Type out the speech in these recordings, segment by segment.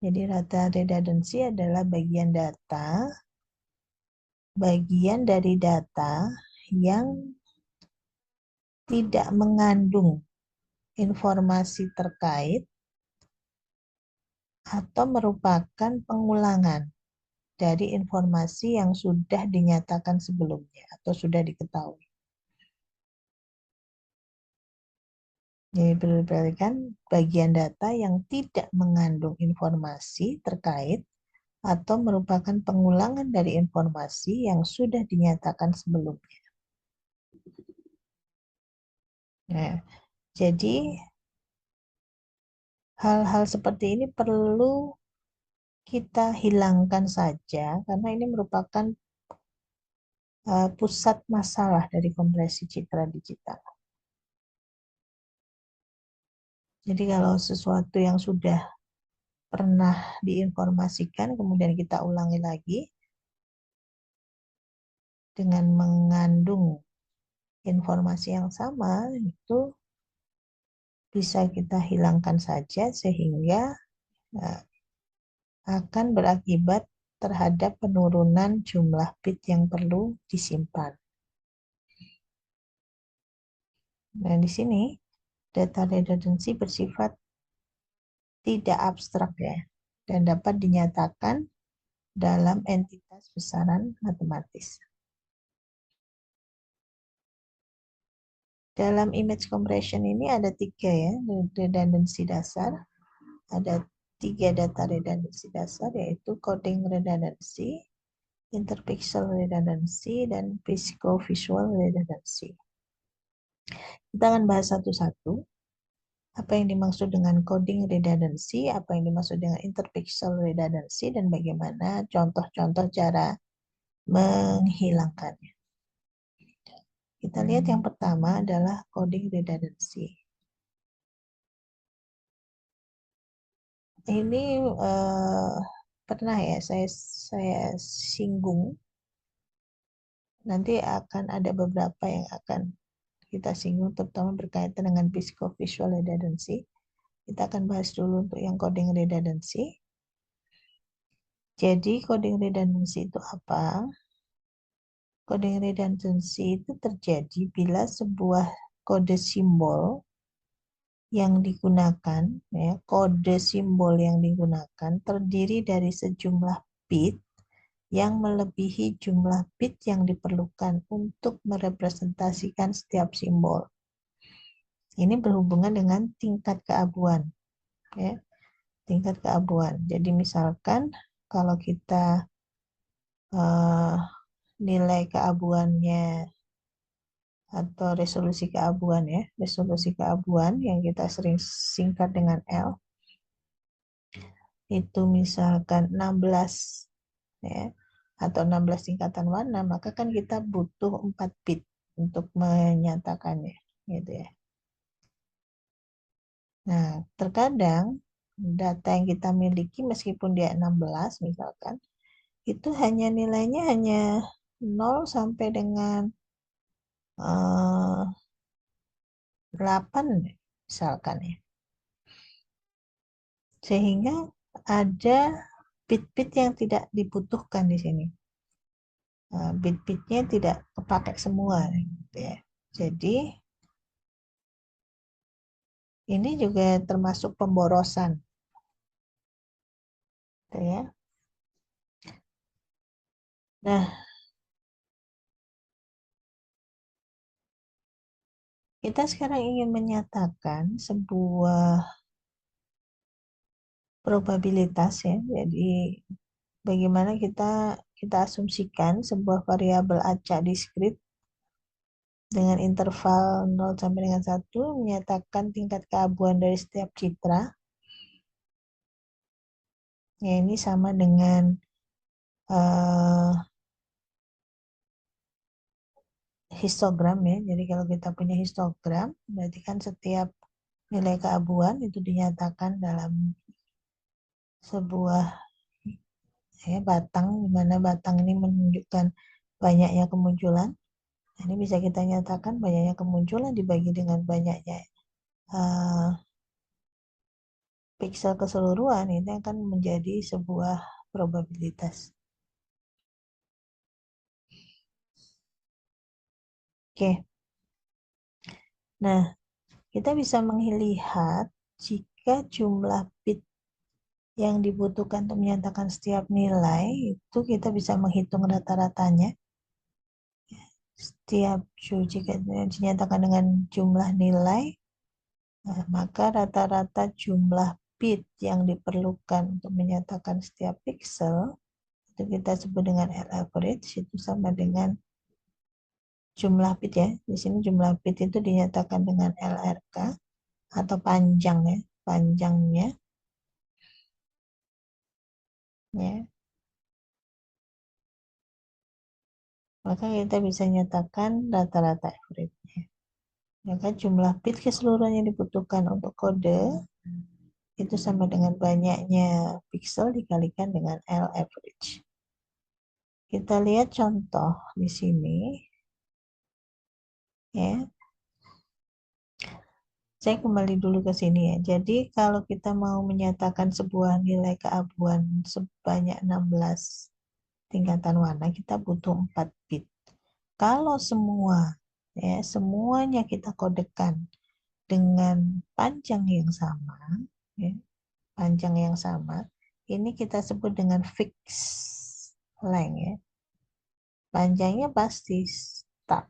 Jadi data redundancy adalah bagian dari data yang tidak mengandung informasi terkait atau merupakan pengulangan dari informasi yang sudah dinyatakan sebelumnya atau sudah diketahui. Jadi perlu diperhatikan bagian data yang tidak mengandung informasi terkait atau merupakan pengulangan dari informasi yang sudah dinyatakan sebelumnya. Nah, jadi hal-hal seperti ini perlu kita hilangkan saja karena ini merupakan pusat masalah dari kompresi citra digital. Jadi kalau sesuatu yang sudah pernah diinformasikan kemudian kita ulangi lagi dengan mengandung informasi yang sama, itu bisa kita hilangkan saja sehingga akan berakibat terhadap penurunan jumlah bit yang perlu disimpan. Nah, di sini data redundancy bersifat tidak abstrak ya, dan dapat dinyatakan dalam entitas besaran matematis. Dalam image compression ini ada 3 ya, redundancy dasar. Ada 3 data redundancy dasar, yaitu coding redundancy, interpixel redundancy, dan physico-visual redundancy. Kita akan bahas satu-satu. Apa yang dimaksud dengan coding redundancy, apa yang dimaksud dengan interpixel redundancy, dan bagaimana contoh-contoh cara menghilangkannya. Kita lihat yang pertama adalah coding redundancy. Ini pernah ya saya singgung. Nanti akan ada beberapa yang akan kita singgung, terutama berkaitan dengan physico-visual redundancy. Kita akan bahas dulu untuk yang coding redundancy. Jadi coding redundancy itu apa? Coding redundancy itu terjadi bila sebuah kode simbol yang digunakan, ya, kode simbol yang digunakan terdiri dari sejumlah bit yang melebihi jumlah bit yang diperlukan untuk merepresentasikan setiap simbol. Ini berhubungan dengan tingkat keabuan, ya, tingkat keabuan. Jadi misalkan kalau kita nilai keabuannya atau resolusi keabuan ya, resolusi keabuan yang kita sering singkat dengan L, itu misalkan 16 ya, atau 16 tingkatan warna, maka kan kita butuh 4 bit untuk menyatakannya, gitu ya. Nah, terkadang data yang kita miliki meskipun dia 16 misalkan, itu nilainya hanya 0 sampai dengan 8 misalkan ya. Sehingga ada bit-bit yang tidak dibutuhkan di sini. Bit-bitnya tidak kepakai semua gitu ya. Jadi ini juga termasuk pemborosan. Gitu ya. Nah, kita sekarang ingin menyatakan sebuah probabilitas ya. Jadi bagaimana kita asumsikan sebuah variabel acak diskrit dengan interval 0 sampai dengan 1 menyatakan tingkat keabuan dari setiap citra. Ya, ini sama dengan histogram ya. Jadi kalau kita punya histogram, berarti kan setiap nilai keabuan itu dinyatakan dalam sebuah batang, di mana batang ini menunjukkan banyaknya kemunculan. Ini bisa kita nyatakan banyaknya kemunculan dibagi dengan banyaknya piksel keseluruhan itu akan menjadi sebuah probabilitas. Oke. Nah, kita bisa melihat jika jumlah bit yang dibutuhkan untuk menyatakan setiap nilai itu kita bisa menghitung rata-ratanya. Setiap jika dinyatakan dengan jumlah nilai, maka rata-rata jumlah bit yang diperlukan untuk menyatakan setiap pixel itu kita sebut dengan L average, itu sama dengan jumlah bit ya. Di sini jumlah bit itu dinyatakan dengan LRK atau panjang ya, panjangnya ya. Maka kita bisa nyatakan rata-rata average-nya. Maka jumlah bit keseluruhan yang dibutuhkan untuk kode itu sama dengan banyaknya pixel dikalikan dengan L average. Kita lihat contoh di sini ya. Saya kembali dulu ke sini ya. Jadi kalau kita mau menyatakan sebuah nilai keabuan sebanyak 16 tingkatan warna, kita butuh 4 bit. Kalau semuanya kita kodekan dengan panjang yang sama, ya, panjang yang sama, ini kita sebut dengan fixed length ya. Panjangnya pasti start,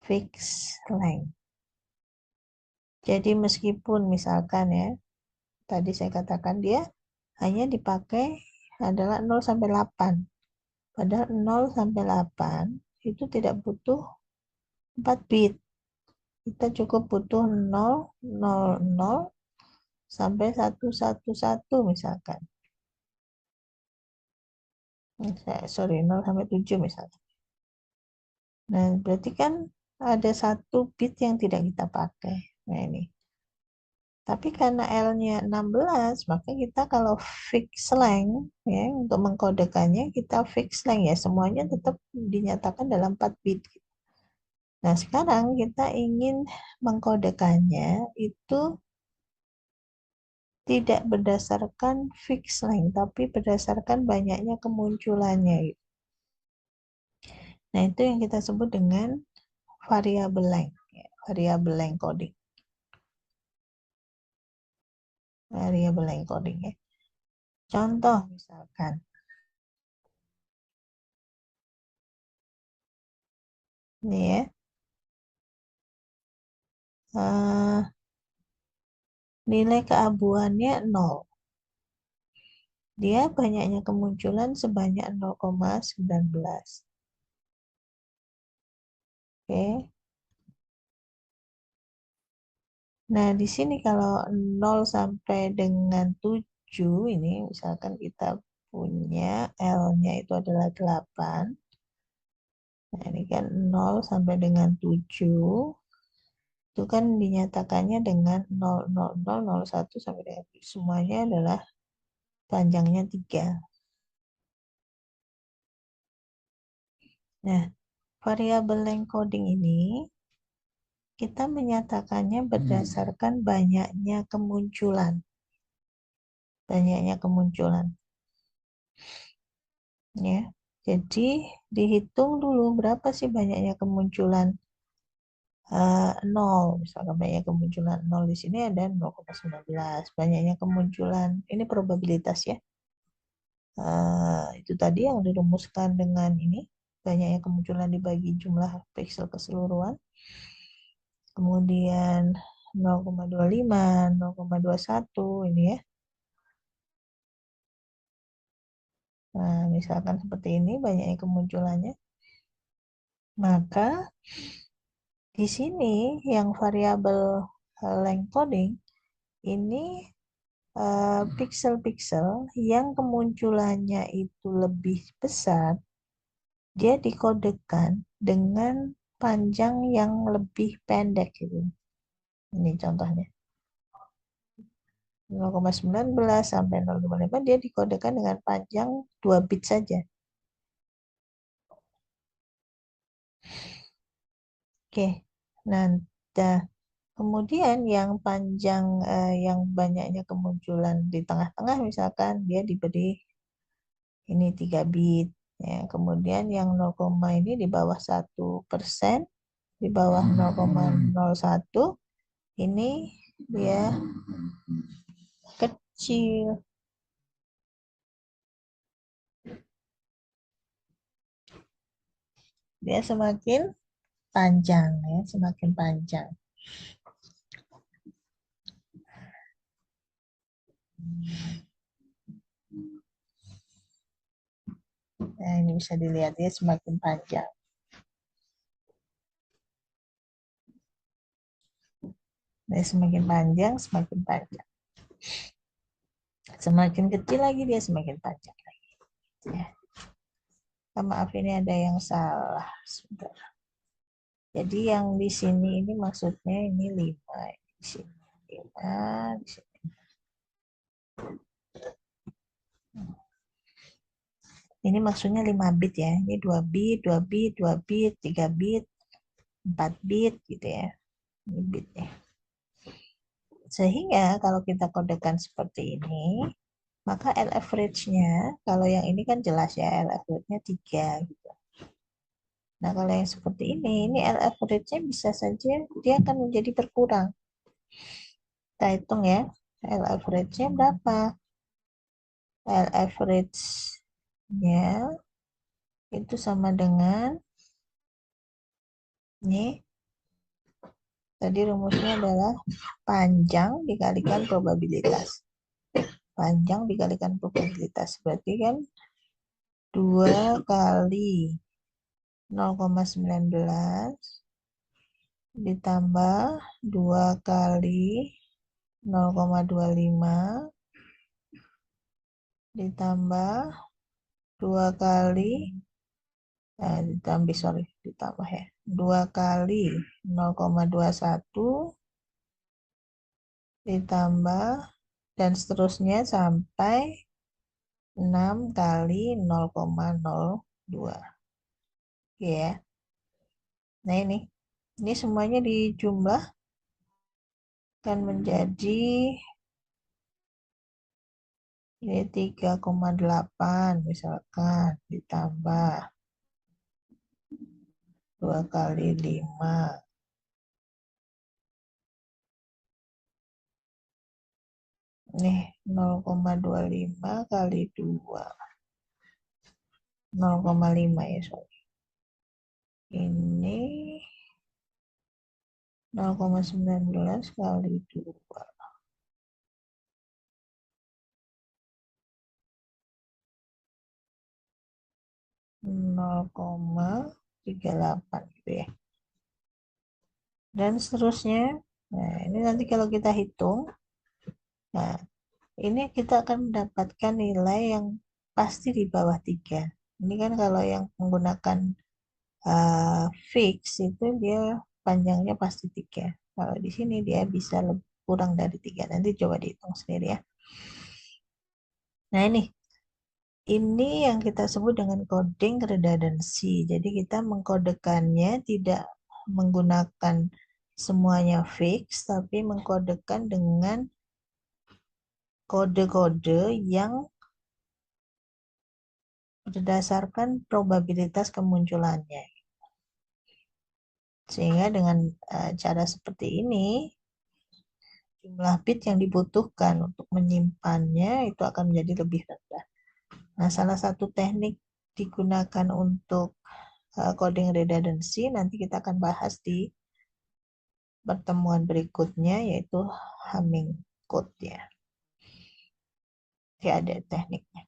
fixed length. Jadi meskipun misalkan ya, tadi saya katakan dia hanya dipakai adalah 0 sampai 8. Padahal 0 sampai 8 itu tidak butuh 4 bit. Kita cukup butuh 0, 0, 0 sampai 1, 1, 1 misalkan. Sorry, 0 sampai 7 misalkan. Nah, berarti kan ada 1 bit yang tidak kita pakai. Nah, ini. Tapi karena L-nya 16, maka kita kalau fix length, ya, untuk mengkodekannya kita fix length ya, semuanya tetap dinyatakan dalam 4 bit. Nah, sekarang kita ingin mengkodekannya itu tidak berdasarkan fix length, tapi berdasarkan banyaknya kemunculannya. Nah, itu yang kita sebut dengan variable length, ya, variable length coding. Variable length coding ya. Contoh misalkan, ini ya, nilai keabuannya 0. Dia banyaknya kemunculan sebanyak 0,19. Oke. Nah, di sini kalau 0 sampai dengan 7 ini misalkan kita punya L-nya itu adalah 8. Nah, ini kan 0 sampai dengan 7 itu kan dinyatakannya dengan 0, 0, 0, 0, 1 sampai dengan 7. Semuanya adalah panjangnya 3. Nah, variabel length coding ini kita menyatakannya berdasarkan banyaknya kemunculan. Banyaknya kemunculan. Ya. Jadi dihitung dulu berapa sih banyaknya kemunculan 0. Misalkan banyak kemunculan 0 di sini ada 0,19. Banyaknya kemunculan, ini probabilitas ya. Itu tadi yang dirumuskan dengan ini. Banyaknya kemunculan dibagi jumlah pixel keseluruhan. Kemudian 0,25, 0,21 ini ya. Nah, misalkan seperti ini banyaknya kemunculannya. Maka di sini yang variabel length coding ini pixel-pixel yang kemunculannya itu lebih besar, dia dikodekan dengan panjang yang lebih pendek gitu. Ini contohnya. 0,19 sampai 0,5 dia dikodekan dengan panjang 2 bit saja. Oke. Nah, Kemudian yang panjang, yang banyaknya kemunculan di tengah-tengah, misalkan dia diberi ini 3 bit. Ya, kemudian yang 0, ini di bawah 1%, di bawah 0,01, ini dia kecil. Dia semakin panjang, ya, semakin panjang. Nah, ini bisa dilihat dia semakin panjang. Dia semakin panjang, semakin panjang. Semakin kecil lagi dia semakin panjang lagi. Ya. Maaf, ini ada yang salah. Sebentar. Jadi yang di sini ini maksudnya ini 5. Di sini 5, di sini. Ini maksudnya 5 bit ya. Ini 2 bit, 2 bit, 2 bit, 3 bit, 4 bit gitu ya. Ini bit ya. Sehingga kalau kita kodekan seperti ini, maka L-average-nya, kalau yang ini kan jelas ya, L-average-nya 3 gitu. Nah, kalau yang seperti ini L-average-nya bisa saja dia akan menjadi berkurang. Kita hitung ya, L-average-nya berapa? L-average-nya itu sama dengan, ini, tadi rumusnya adalah panjang dikalikan probabilitas. Panjang dikalikan probabilitas, berarti kan 2 kali 0,19 ditambah 2 kali 0,25 ditambah 2 kali ditambah ya 2 kali 0,21 ditambah dan seterusnya sampai 6 kali 0,02 ya. Nah, ini semuanya dijumlah kan menjadi ini 3,8 misalkan ditambah 2 kali 5. Nih 0,25 kali 2. 0,5 ya, sorry. Ini 0,19 kali 2. 0,38 gitu ya. Dan seterusnya. Nah, ini nanti kalau kita hitung, nah, ini kita akan mendapatkan nilai yang pasti di bawah 3. Ini kan kalau yang menggunakan fix itu dia panjangnya pasti 3. Kalau di sini dia bisa lebih kurang dari 3. Nanti coba dihitung sendiri ya. Nah, ini yang kita sebut dengan coding redundancy. Jadi kita mengkodekannya tidak menggunakan semuanya fix, tapi mengkodekan dengan kode-kode yang berdasarkan probabilitas kemunculannya. Sehingga dengan cara seperti ini, jumlah bit yang dibutuhkan untuk menyimpannya itu akan menjadi lebih rendah. Nah, salah satu teknik digunakan untuk coding redundancy nanti kita akan bahas di pertemuan berikutnya, yaitu Hamming code ya. Jadi ada tekniknya.